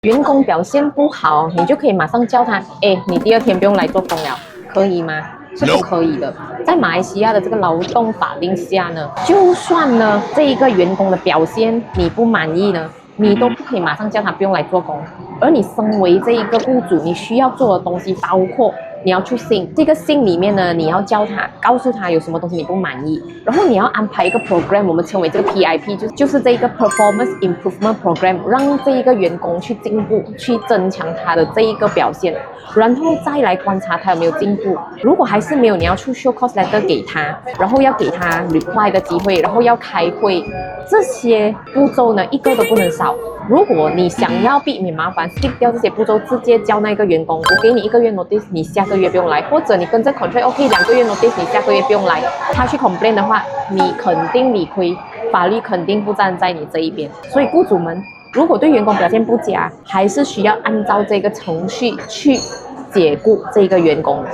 员工表现不好，你就可以马上叫他，哎，你第二天不用来做工了，可以吗？是不可以的。在马来西亚的这个劳动法令下呢，就算呢这一个员工的表现你不满意呢，你都不可以马上叫他不用来做工。而你身为这一个雇主，你需要做的东西包括你要去信，这个信里面呢，你要教他，告诉他有什么东西你不满意，然后你要安排一个 program， 我们称为这个 PIP， 就是这一个 Performance Improvement Program， 让这一个员工去进步，去增强他的这一个表现，然后再来观察他有没有进步。如果还是没有，你要出 show cause letter 给他，然后要给他 reply 的机会，然后要开会，这些步骤呢，一个都不能少。如果你想要避免麻烦 skip 掉这些步骤，直接叫那个员工，我给你1个月 notice， 你下个月不用来，或者你跟着 contract OK 2个月 notice， 你下个月不用来，他去 complain 的话，你肯定理亏，法律肯定不站在你这一边。所以雇主们如果对员工表现不佳，还是需要按照这个程序去解雇这个员工。